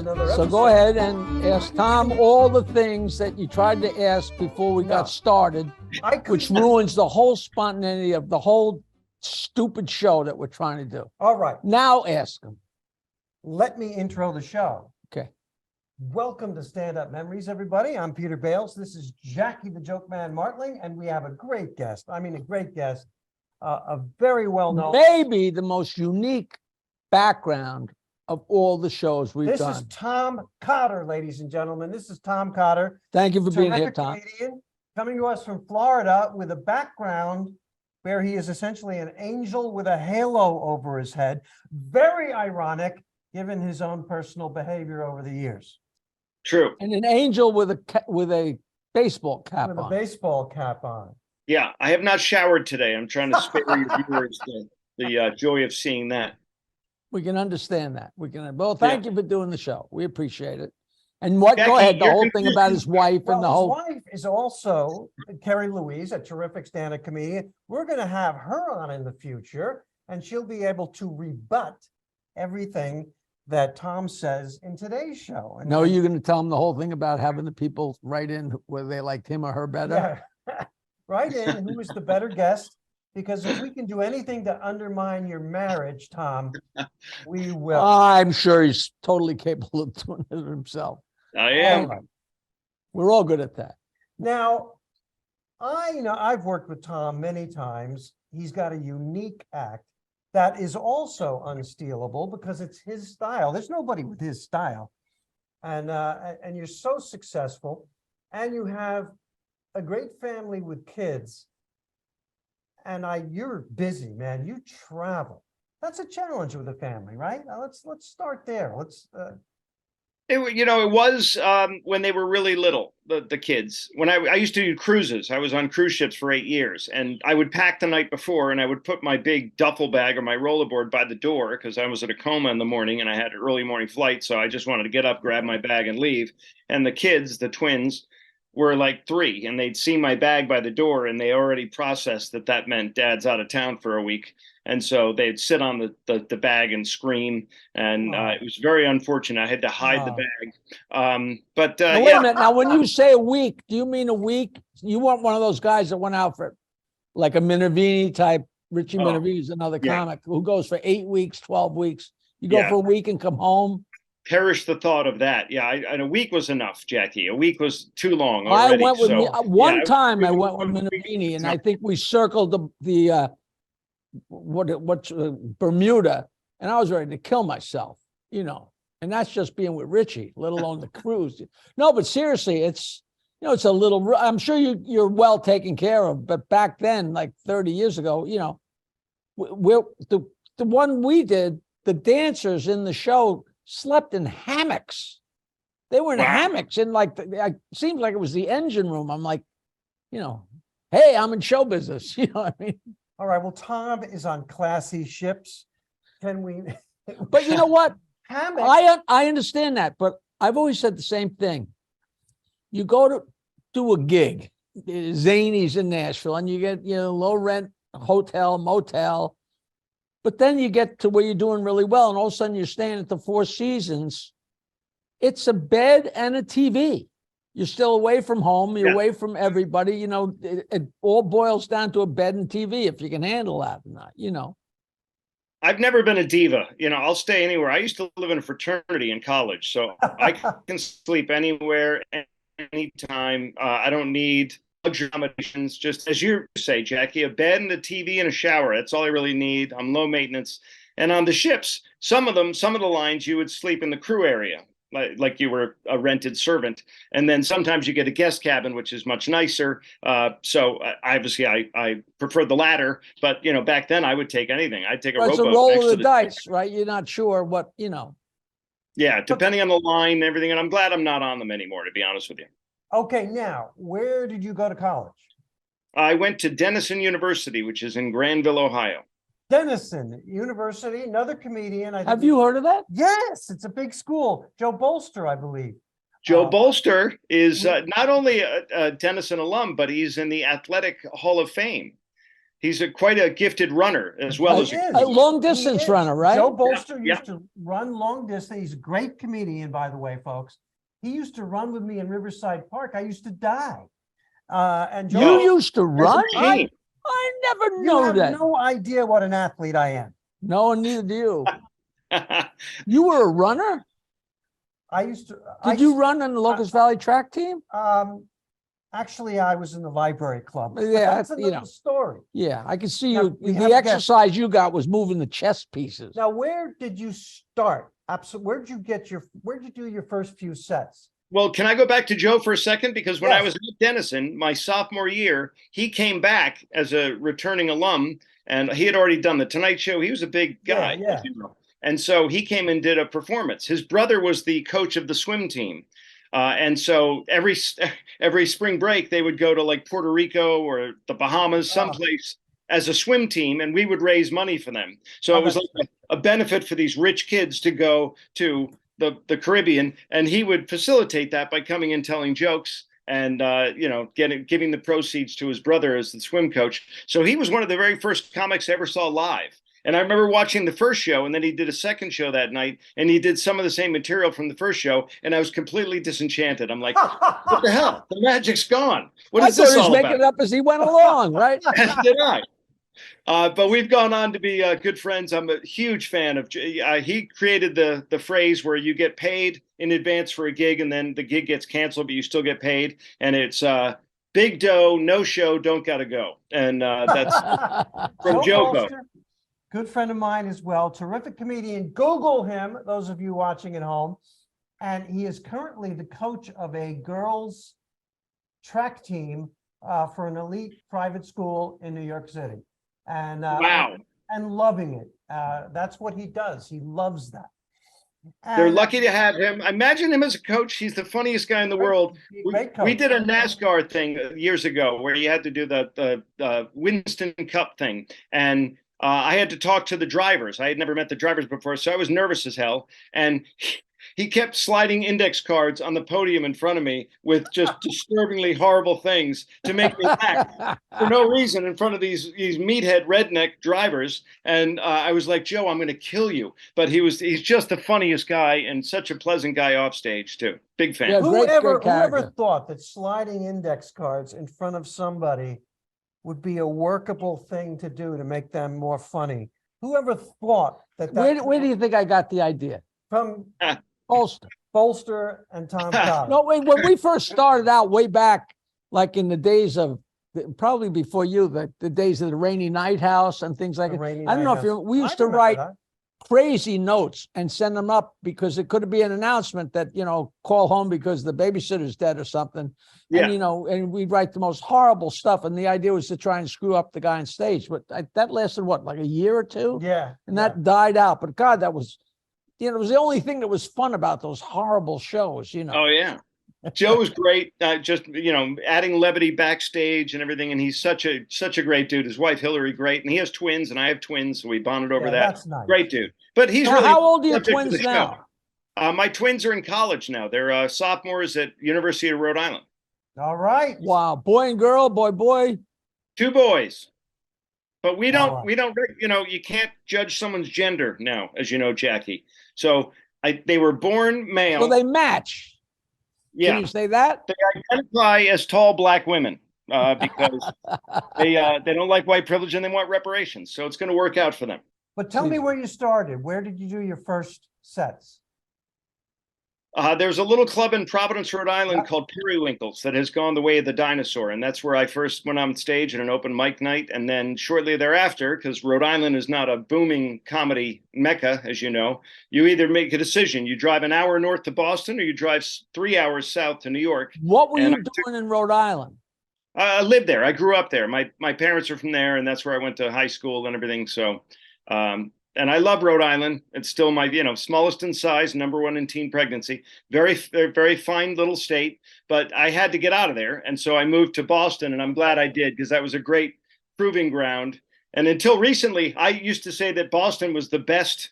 another So episode. go ahead and ask Tom all the things that you tried to ask before we got started, which ruins the whole spontaneity of the whole stupid show that we're trying to do. All right. Now ask him. Let me intro the show. Okay. Welcome to Stand Up Memories, everybody. I'm Peter Bales. This is Jackie the Joke Man Martling, and we have a great guest. I mean, a great guest, a very well-known. Maybe the most unique background of all the shows we've done. This is Tom Cotter, ladies and gentlemen. This is Tom Cotter. Thank you for being here, Tom. Comedian, coming to us from Florida with a background where he is essentially an angel with a halo over his head. Very ironic, given his own personal behavior over the years. True. And an angel with a baseball cap on. With a baseball cap on. Yeah, I have not showered today. I'm trying to spare your viewers the joy of seeing that. We can understand that. Well, thank you for doing the show. We appreciate it. And what? Jackie, go ahead. The whole thing about his wife and the whole. His wife is also Carrie Louise, a terrific stand-up comedian. We're going to have her on in the future, and she'll be able to rebut everything that Tom says in today's show. And no, you're going to tell him the whole thing about having the people write in whether they liked him or her better. Yeah. Write in who is the better guest. Because if we can do anything to undermine your marriage, Tom, we will. I'm sure he's totally capable of doing it himself. I am. Right. We're all good at that. Now, I've worked with Tom many times. He's got a unique act that is also unstealable because it's his style. There's nobody with his style. And you're so successful, and you have a great family with kids. And you're busy, man. You travel. That's a challenge with a family, right? Let's start there. It was when they were really little, the kids. When I used to do cruises, I was on cruise ships for 8 years, and I would pack the night before, and I would put my big duffel bag or my rollerboard by the door because I was at a coma in the morning and I had an early morning flight, so I just wanted to get up, grab my bag, and leave. And the kids, the twins, were like 3, and they'd see my bag by the door, and they already processed that meant Dad's out of town for a week. And so they'd sit on the bag and scream, and it was very unfortunate. I had to hide the bag. But wait a minute. Now, when you say a week, do you mean a week? You weren't one of those guys that went out for like a Minervini type. Richie Minervini is another comic who goes for 8 weeks, 12 weeks. You go for a week and come home. Perish the thought of that. Yeah, and a week was enough, Jackie. A week was too long already. I went with one time. I went with Minervini, and I think we circled the Bermuda, and I was ready to kill myself, and that's just being with Richie, let alone the cruise. No, but seriously, it's it's a little. I'm sure you're well taken care of, but back then, like 30 years ago, we're the one we did, the dancers in the show slept in hammocks. They were in hammocks, and it seemed like it was the engine room. I'm like, hey, I'm in show business. You know what I mean? All right. Well, Tom is on classy ships. Can we? But you know what? Hammocks. I understand that, but I've always said the same thing. You go to do a gig, Zanies in Nashville, and you get low rent hotel, motel. But then you get to where you're doing really well, and all of a sudden you're staying at the Four Seasons. It's a bed and a TV. You're still away from home. You're away from everybody. It all boils down to a bed and TV, if you can handle that or not, I've never been a diva. I'll stay anywhere. I used to live in a fraternity in college, so I can sleep anywhere, anytime. I don't need accommodations, just as you say, Jackie, a bed and a TV and a shower. That's all I really need. I'm low maintenance. And on the ships, some of the lines you would sleep in the crew area, like you were a rented servant. And then sometimes you get a guest cabin, which is much nicer. So obviously I prefer the latter, but back then I would take anything. I'd take a rowboat. It's a roll of the dice, right? You're not sure what, Yeah, depending on the line and everything. And I'm glad I'm not on them anymore, to be honest with you. Okay, now, where did you go to college? I went to Denison University, which is in Granville, Ohio. Denison University, another comedian. Have you heard of that? Yes, it's a big school. Joe Bolster, I believe. Joe Bolster is not only a Denison alum, but he's in the Athletic Hall of Fame. He's quite a gifted runner as well as He a is. A long He distance is. runner, right? Joe Bolster Yeah, used to run long distance. He's a great comedian, by the way, folks. He used to run with me in Riverside Park. I used to die. And You Joe, used to run? machine. I never you know have that. no idea what an athlete I am. No, neither do you. You were a runner? I used to. Did you run on the Locust Valley track team? Actually, I was in the library club. But Yeah, that's you another know. story. Yeah, I can see Now, you. we The have guests. exercise you got was moving the chess pieces. Now, where did you start? Where did you do your first few sets? Well, can I go back to Joe for a second? Because when I Yes. was at Denison, my sophomore year, he came back as a returning alum, and he had already done the Tonight Show. He was a big guy, Yeah. as you know. And so he came and did a performance. His brother was the coach of the swim team. And so every spring break, they would go to like Puerto Rico or the Bahamas, someplace as a swim team, and we would raise money for them. So it was like a benefit for these rich kids to go to the Caribbean, and he would facilitate that by coming and telling jokes and giving the proceeds to his brother as the swim coach. So he was one of the very first comics I ever saw live. And I remember watching the first show, and then he did a second show that night, and he did some of the same material from the first show, and I was completely disenchanted. I'm like, what the hell? The magic's gone. What is I thought this he was all making about? it up as he went along, right? As did I. But we've gone on to be good friends. I'm a huge fan of. He created the phrase where you get paid in advance for a gig, and then the gig gets canceled, but you still get paid, and it's big dough, no show, don't gotta go, and that's from Joe. Bolster, good friend of mine as well, terrific comedian. Google him, those of you watching at home, and he is currently the coach of a girls' track team for an elite private school in New York City. And Wow. and loving it. That's what he does. He loves that. They're And, lucky to have him. Imagine him as a coach. He's the funniest guy in the world. We did a NASCAR thing years ago where you had to do the Winston Cup thing, and I had to talk to the drivers. I had never met the drivers before, so I was nervous as hell. And he kept sliding index cards on the podium in front of me with just disturbingly horrible things to make me act for no reason in front of these meathead redneck drivers. And I was like, Joe, I'm going to kill you. But he's just the funniest guy and such a pleasant guy off stage too. Big fan. Yeah, whoever character. thought that sliding index cards in front of somebody would be a workable thing to do to make them more funny? Whoever thought that? Where do you think I got the idea? From Bolster and Tom Cotter. No, wait, when we first started out way back, like in the days of probably before you, the days of the Rainy Night House and things like that. I don't know if we used to write crazy notes and send them up because it could be an announcement that, call home because the babysitter's dead or something. Yeah. And, and we'd write the most horrible stuff. And the idea was to try and screw up the guy on stage. But that lasted what, like a year or two? Yeah. And that died out. But God, that was, it was the only thing that was fun about those horrible shows, Oh, yeah. Joe was great. Just, adding levity backstage and everything. And he's such a great dude. His wife, Hillary, great. And he has twins and I have twins. So we bonded over that. That's nice. Great dude. But he's now, really. How old are your twins now? My twins are in college now. They're sophomores at University of Rhode Island. All right. Wow. Boy and girl, boy. 2 boys. But we don't, you can't judge someone's gender now, as you know, Jackie. So they were born male. So they match. Yeah. Can you say that? They identify as tall black women because they don't like white privilege and they want reparations. So it's going to work out for them. But tell me where you started. Where did you do your first sets? There's a little club in Providence, Rhode Island called Periwinkles that has gone the way of the dinosaur. And that's where I first went on stage at an open mic night. And then shortly thereafter, because Rhode Island is not a booming comedy mecca, as you know, you either make a decision. You drive an hour north to Boston or you drive 3 hours south to New York. What were you doing in Rhode Island? I lived there. I grew up there. My parents are from there, and that's where I went to high school and everything. So, and I love Rhode Island. It's still my, smallest in size, #1 in teen pregnancy. Very, very fine little state, but I had to get out of there. And so I moved to Boston, and I'm glad I did because that was a great proving ground. And until recently, I used to say that Boston was the best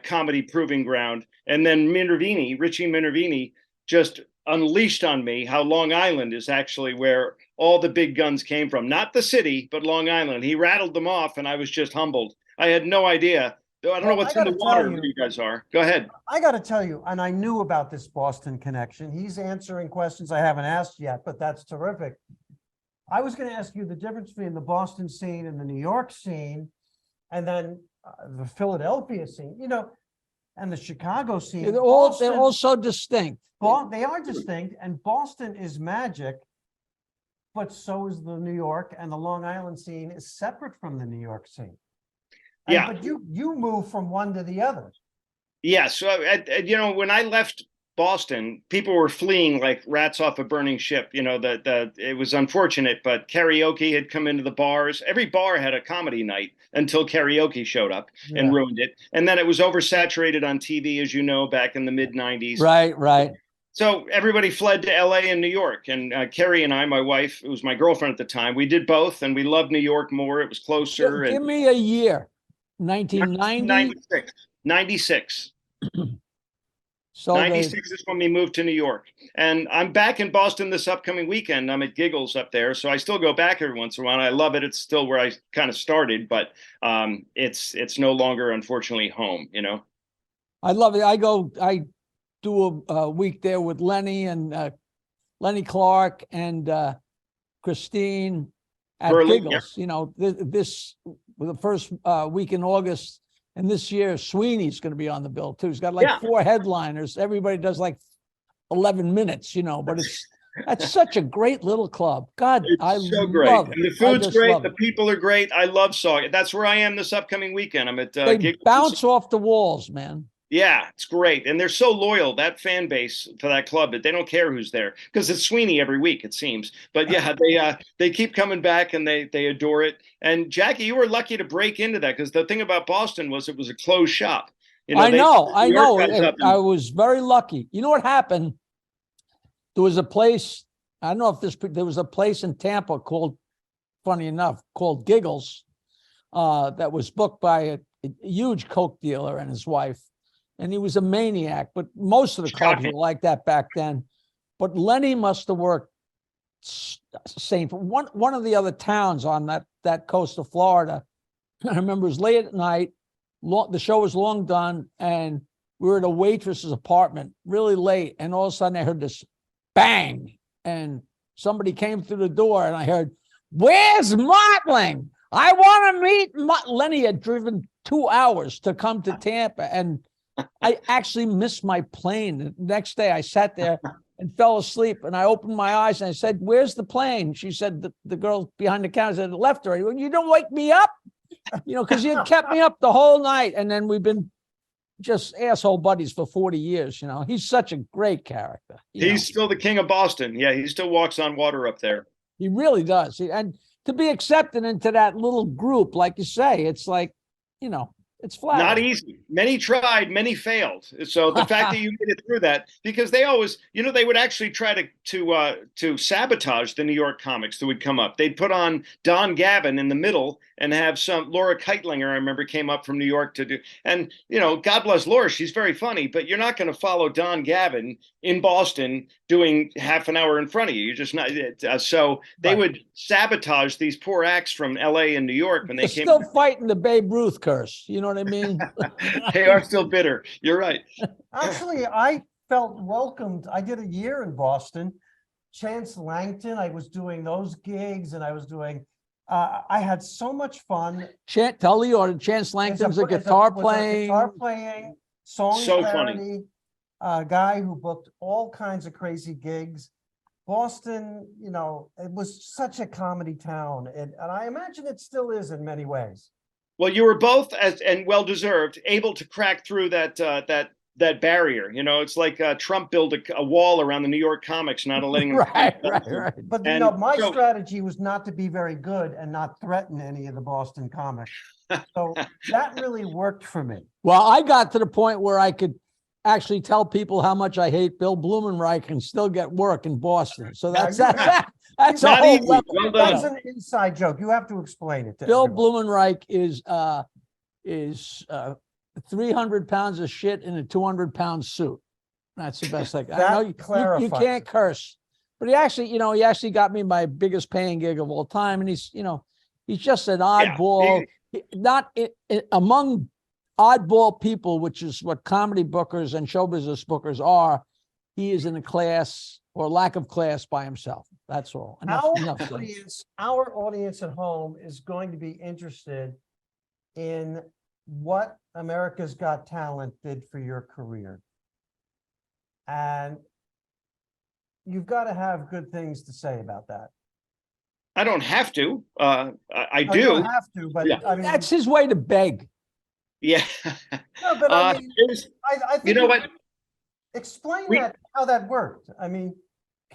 comedy proving ground. And then Richie Minervini, just unleashed on me how Long Island is actually where all the big guns came from. Not the city, but Long Island. He rattled them off, and I was just humbled. I had no idea. I don't know Well, what's I in the gotta water tell where you- you guys are. Go ahead. I got to tell you, and I knew about this Boston connection. He's answering questions I haven't asked yet, but that's terrific. I was going to ask you the difference between the Boston scene and the New York scene, and then the Philadelphia scene, and the Chicago scene. They're Boston- all so distinct. They are distinct, and Boston is magic, but so is the New York, and the Long Island scene is separate from the New York scene. Yeah. But you move from one to the other. Yeah. So, when I left Boston, people were fleeing like rats off a burning ship. It was unfortunate, but karaoke had come into the bars. Every bar had a comedy night until karaoke showed up and Yeah. ruined it. And then it was oversaturated on TV, as you know, back in the mid 90s. Right. So everybody fled to LA and New York. And Carrie and I, my wife, who was my girlfriend at the time, we did both, and we loved New York more. It was closer. Give me a year. 1990. 96. So 96 is when we moved to New York. And I'm back in Boston this upcoming weekend. I'm at Giggles up there. So I still go back every once in a while. I love it. It's still where I kind of started, but it's no longer, unfortunately, home, I love it. I do a week there with Lenny and Lenny Clark and Christine at Burley, Giggles. This the first week in August, and this year Sweeney's going to be on the bill too. He's got like 4 headliners. Everybody does like 11 minutes, but that's such a great little club. God, I so great. love it. And the food's great. The people are great. I love Saw. That's where I am this upcoming weekend. I'm at They Giggles. bounce off the walls, man. Yeah, it's great. And they're so loyal, that fan base for that club, that they don't care who's there, because it's Sweeney every week, it seems. But yeah, they keep coming back, and they adore it. And Jackie, you were lucky to break into that, because the thing about Boston was it was a closed shop. I know. I was very lucky. You know what happened? There was a place, I don't know if there was a place in Tampa called, funny enough, called Giggles, that was booked by a huge Coke dealer and his wife. And he was a maniac, but most of the clubs were like that back then. But Lenny must have worked same for one of the other towns on that coast of Florida. I remember it was late at night. The show was long done, and we were at a waitress's apartment really late. And all of a sudden, I heard this bang, and somebody came through the door, and I heard, "Where's Martling? I want to meet." Lenny had driven 2 hours to come to Tampa, and I actually missed my plane. The next day I sat there and fell asleep, and I opened my eyes and I said, "Where's the plane?" She said, the girl behind the counter said, "It left already." "Well, you don't wake me up," because you had kept me up the whole night. And then we've been just asshole buddies for 40 years. He's such a great character. He's still the king of Boston. Yeah, he still walks on water up there. He really does. And to be accepted into that little group, like you say, it's like, it's flat. Not easy. Many tried, many failed. So the fact that you made it through that, because they always, they would actually try to sabotage the New York comics that would come up. They'd put on Don Gavin in the middle and have some Laura Keitlinger, I remember, came up from New York to do. And God bless Laura, she's very funny, but you're not going to follow Don Gavin in Boston doing half an hour in front of you. You're just not. So they would sabotage these poor acts from LA and New York when they came. Still fighting the Babe Ruth curse. You know what I mean? They are still bitter. You're right. Actually, I felt welcomed. I did a year in Boston. Chance Langton, I was doing those gigs, and I was doing, I had so much fun. Tell the audience, Chance Langton's a guitar playing, song So parody, guy who booked all kinds of crazy gigs. Boston, it was such a comedy town, and I imagine it still is in many ways. Well, you were both, and well-deserved, able to crack through that barrier. It's like Trump built a wall around the New York comics, not letting them. Right. But my strategy was not to be very good and not threaten any of the Boston comics. So that really worked for me. Well, I got to the point where I could actually tell people how much I hate Bill Blumenreich and still get work in Boston. So that's that's a whole level. Well That's an inside joke. You have to explain it to Bill everyone. Blumenreich is 300 pounds of shit in a 200-pound suit. That's the best thing. I That know you clarifies can't it. curse, but he actually got me my biggest paying gig of all time. And he's just an oddball, not among oddball people, which is what comedy bookers and show business bookers are. He is in a class or lack of class by himself. That's all. Our audience at home is going to be interested in what America's Got Talent did for your career. And you've got to have good things to say about that. I don't have to. I No, do. you don't have to, but Yeah. I mean, That's his way to beg. Yeah. no, but I mean, I think you know what? Explain how that worked. I mean,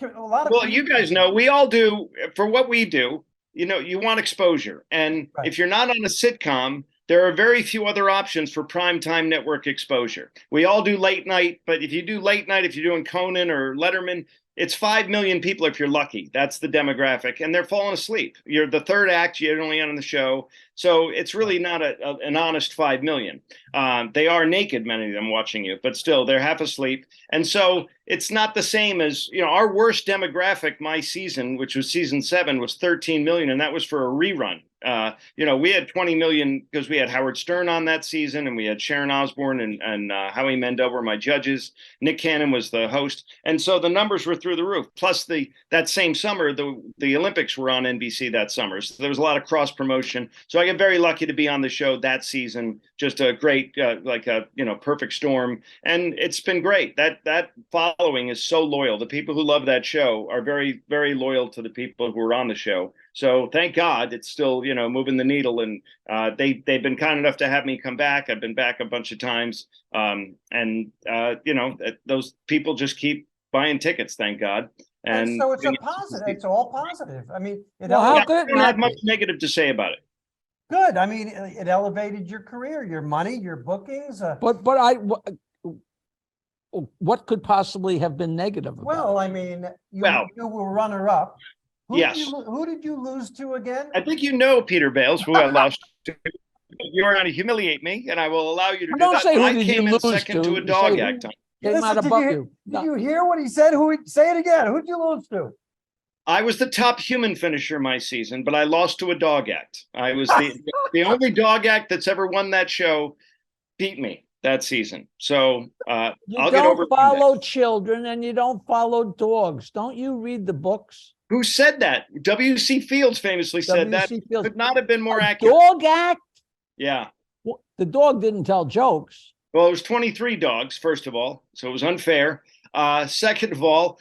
a lot of Well, you guys know we all do for what we do. You want exposure, and Right. if you're not on a sitcom, there are very few other options for primetime network exposure. We all do late night, but if you do late night, if you're doing Conan or Letterman, it's 5 million people if you're lucky. That's the demographic, and they're falling asleep. You're the third act, you're only on the show, so it's really not an honest 5 million. They are naked, many of them watching you, but still they're half asleep, and so it's not the same as our worst demographic. My season, which was season 7, was 13 million, and that was for a rerun. We had 20 million because we had Howard Stern on that season, and we had Sharon Osbourne and Howie Mandel were my judges. Nick Cannon was the host, and so the numbers were through the roof. Plus, that same summer, the Olympics were on NBC that summer, so there was a lot of cross promotion. So I get very lucky to be on the show that season. Just a great, perfect storm, and it's been great. That following is so loyal. The people who love that show are very, very loyal to the people who are on the show. So thank God it's still, moving the needle. And they've been kind enough to have me come back. I've been back a bunch of times. Those people just keep buying tickets, thank God. And so it's a positive. It's all positive. I mean, I don't have much negative to say about it. Good. I mean, it elevated your career, your money, your bookings. What could possibly have been negative about Well, it? I mean, you were runner-up. Yes. Who did you lose to again? I think Peter Bales, who I lost to. You're going to humiliate me, and I will allow you to do Don't that. say who I did came you in lose second to. to a dog act. Came out above you. Did you hear what he said? Say it again. Who'd you lose to? I was the top human finisher my season, but I lost to a dog act. I was the only dog act that's ever won that show, beat me that season. So I'll get over it. You don't follow children and you don't follow dogs. Don't you read the books? Who said that? W.C. Fields famously said that. Could not have been more accurate. Dog act? Yeah. Well, the dog didn't tell jokes. Well, it was 23 dogs, first of all, so it was unfair. Second of all,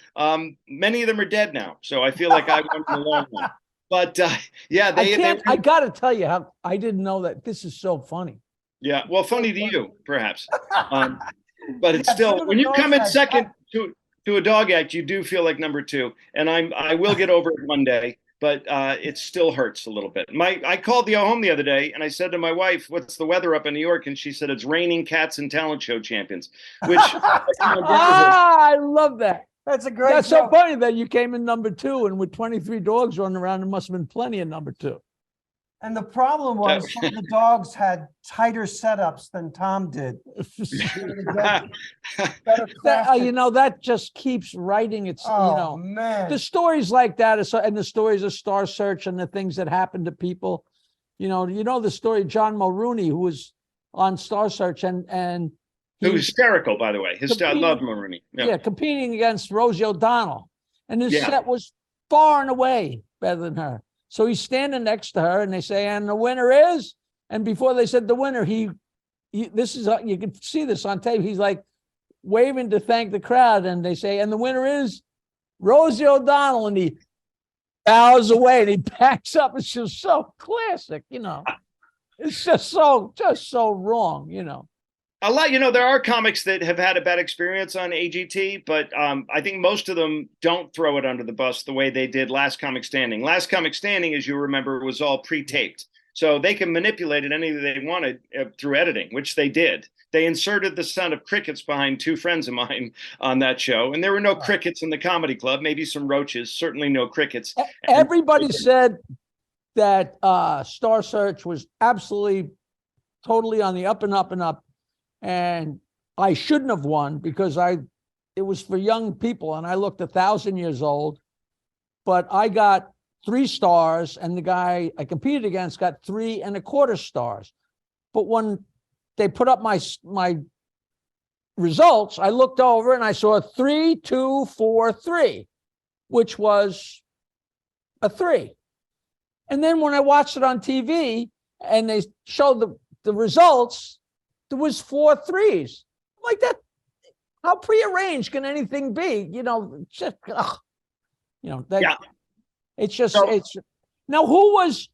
many of them are dead now, so I feel like I won the long one. But I got to tell you how I didn't know that. This is so funny. Yeah, well, funny to you, perhaps. But it's still, when you come in second to a dog act, you do feel like number 2, and I will get over it one day. But it still hurts a little bit. I called the home the other day, and I said to my wife, "What's the weather up in New York?" And she said, "It's raining cats and talent show champions." Which I love that. That's a great. That's so funny that you came in number 2, and with 23 dogs running around, there must have been plenty of number 2. And the problem was some of the dogs had tighter setups than Tom did. That just keeps writing its, man. The stories like that and the stories of Star Search and the things that happen to people. The story of John Mulrooney, who was on Star Search and he was hysterical, by the way. I love Mulrooney. Yeah, competing against Rosie O'Donnell. And his set was far and away better than her. So he's standing next to her, and they say, "And the winner is," and before they said the winner, you can see this on tape. He's like waving to thank the crowd, and they say, "And the winner is Rosie O'Donnell," and he bows away and he backs up. It's just so classic, It's just so wrong, A lot, there are comics that have had a bad experience on AGT, but I think most of them don't throw it under the bus the way they did Last Comic Standing. Last Comic Standing, as you remember, was all pre-taped. So they can manipulate it any way they wanted through editing, which they did. They inserted the sound of crickets behind 2 friends of mine on that show. And there were no crickets in the comedy club, maybe some roaches, certainly no crickets. Everybody said that Star Search was absolutely, totally on the up and up and up. And I shouldn't have won because I it was for young people, and I looked 1,000 years old, but I got 3 stars, and the guy I competed against got 3.25 stars. But when they put up my results, I looked over and I saw 3, 2, 4, 3, which was a 3. And then when I watched it on TV and they showed the results, there was 4 3s. Like that, how prearranged can anything be? Just Yeah. It's just So- it's now who was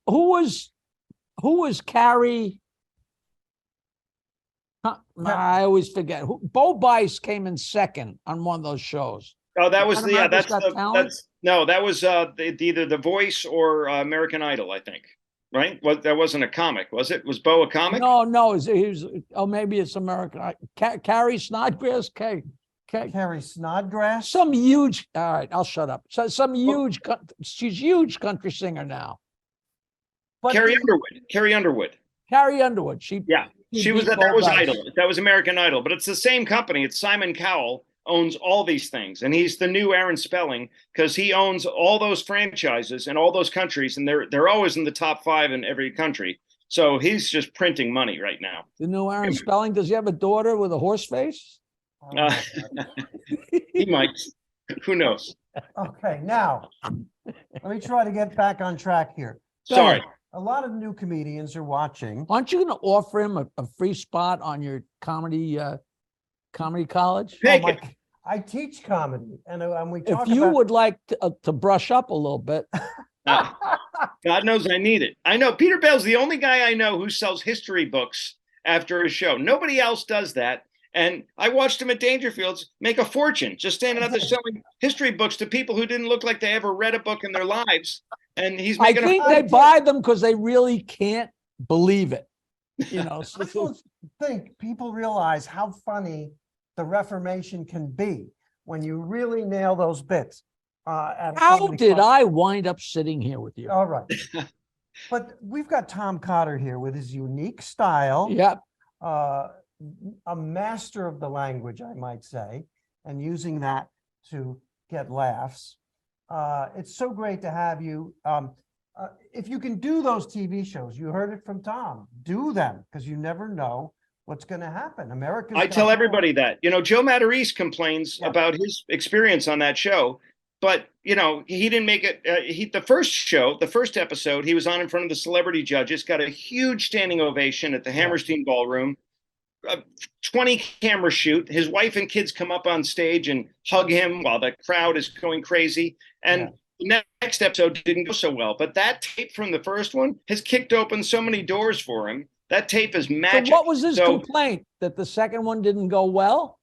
Carrie? I always forget. Bo Bice came in second on one of those shows. Oh, that was America's that's Got Talent? that was either The Voice or American Idol, I think. Right? That wasn't a comic, was it? Was Bo a comic? No, he was. Oh, maybe it's American. Carrie Snodgrass. Carrie Snodgrass. Some huge. All right, I'll shut up. So some huge. She's huge country singer now. But Carrie Underwood. Carrie Underwood. Carrie Underwood. She was beat that Bo was Bice. Idol. That was American Idol, but it's the same company. It's Simon Cowell owns all these things, and he's the new Aaron Spelling because he owns all those franchises in all those countries, and they're always in the top 5 in every country. So he's just printing money right now. The new Aaron Spelling. Does he have a daughter with a horse face? Oh my God. He might. Who knows? Okay, now let me try to get back on track here. Sorry. A lot of new comedians are watching. Aren't you going to offer him a free spot on your comedy college? Take Oh, it. I teach comedy, and we If talk you about. would like to brush up a little bit, God knows I need it. I know Peter Bell's the only guy I know who sells history books after his show. Nobody else does that. And I watched him at Dangerfields make a fortune just standing out there selling history books to people who didn't look like they ever read a book in their lives. And he's I making think a they buy them because they really can't believe it. I don't think people realize how funny the Reformation can be when you really nail those bits. At a How comedy did club. I wind up sitting here with you? All right. But we've got Tom Cotter here with his unique style. Yeah. A master of the language, I might say, and using that to get laughs. It's so great to have you. If you can do those TV shows, you heard it from Tom, do them because you never know what's going to happen. I tell everybody that. Joe Matarese complains about his experience on that show, but he didn't make it. The first episode, he was on in front of the celebrity judges, got a huge standing ovation at the Hammerstein Ballroom. 20 camera shoot. His wife and kids come up on stage and hug him while the crowd is going crazy. And the next episode didn't go so well. But that tape from the first one has kicked open so many doors for him. That tape is magic. So what was his complaint? That the second one didn't go well?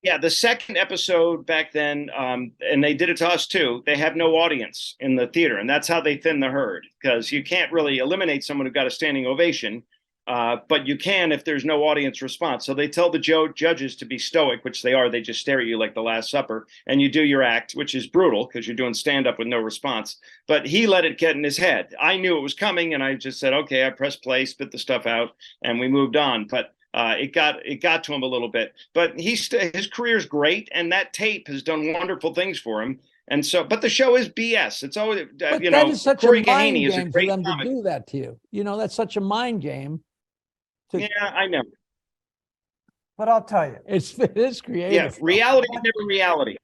Yeah, the second episode back then, and they did it to us too, they have no audience in the theater. And that's how they thin the herd, because you can't really eliminate someone who got a standing ovation. But you can if there's no audience response. So they tell the judges to be stoic, which they are. They just stare at you like the Last Supper, and you do your act, which is brutal because you're doing stand-up with no response. But he let it get in his head. I knew it was coming, and I just said, okay, I pressed play, spit the stuff out, and we moved on. But it got to him a little bit. But his career's great, and that tape has done wonderful things for him. And so, but the show is BS. It's always, But that is such Corey a mind Gahaney is a game for great them comic. to do that to you. That's such a mind game. Yeah, I know. But I'll tell you, It is creative. Yeah, reality is never reality.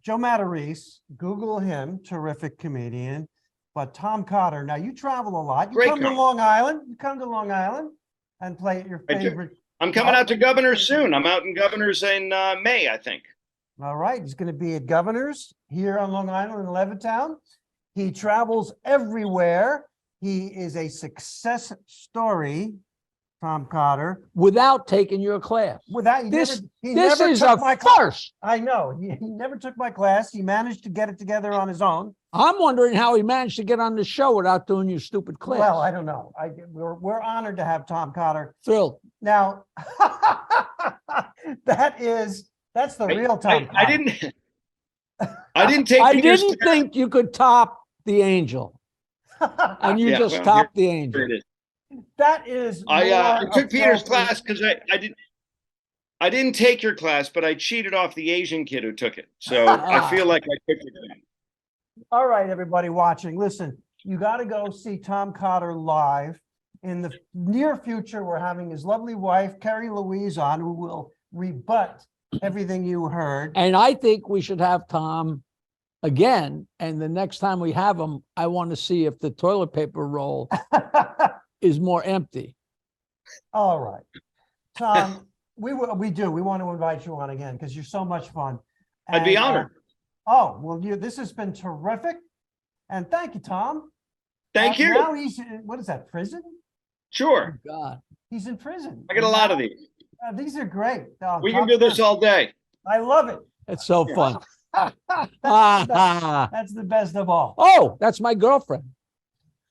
Joe Matarese, Google him, terrific comedian. But Tom Cotter, now you travel a lot. You Great come to comic. Long Island. You come to Long Island and play at your I do. favorite. I'm coming out to Governor's soon. I'm out in Governor's in May, I think. All right, he's going to be at Governor's here on Long Island in Levittown. He travels everywhere. He is a success story, Tom Cotter. Without taking your class. Without This never is took a my class. first. I know he never took my class. He managed to get it together on his own. I'm wondering how he managed to get on the show without doing your stupid class. Well, I don't know. We're honored to have Tom Cotter. Thrilled. Now, that's the real Tom Cotter. I didn't take. I Peter's didn't class. think you could top the angel, and you Yeah, just well, topped the Here angel. it is. That is. I more took Peter's appropriate. class because I I didn't take your class, but I cheated off the Asian kid who took it. So I feel like I took it. All right, everybody watching, listen, you got to go see Tom Cotter live. In the near future, we're having his lovely wife, Carrie Louise, on, who will rebut everything you heard. And I think we should have Tom again. And the next time we have him, I want to see if the toilet paper roll is more empty. All right, Tom, we do. We want to invite you on again because you're so much fun. I'd be And, honored. oh, well, this has been terrific. And thank you, Tom. Thank you. Now he's, what is that, prison? Sure. Oh, God. He's in prison. I get a lot of these. These are great. Oh, We can Tom do this Cotter, all day. I love it. It's so fun. That's the best of all. Oh, that's my girlfriend.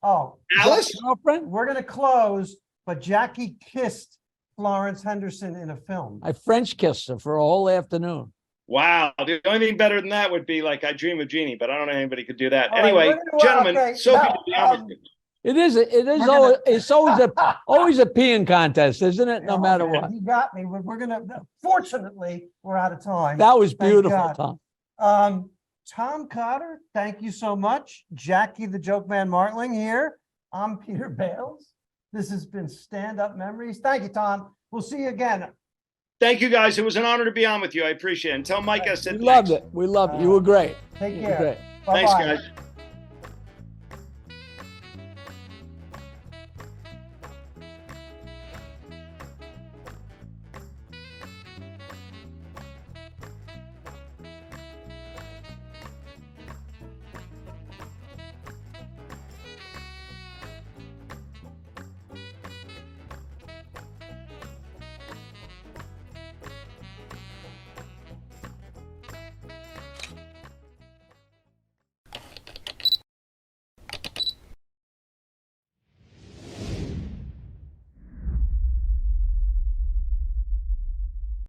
Oh, Alice? Girlfriend? we're going to close, but Jackie kissed Florence Henderson in a film. I French kissed her for a whole afternoon. Wow. The only thing better than that would be like I Dream of Jeannie, but I don't know anybody could do that. All right, Anyway, we're gonna- gentlemen, okay, Sophie, no, to be honest, It is We're always, gonna- it's always a peeing contest, isn't it? No matter Okay, what. You got me. We're going to, fortunately, we're out of time. That was Thank beautiful, God. Tom. Tom Cotter, thank you so much. Jackie, the Joke Man Martling here. I'm Peter Bales. This has been Stand Up Memories. Thank you, Tom. We'll see you again. thank you guys. It was an honor to be on with you. I appreciate it. And tell Mike I said We loved thanks. it. We loved it. You were great. Take You were care. great. Thanks, Bye-bye. guys.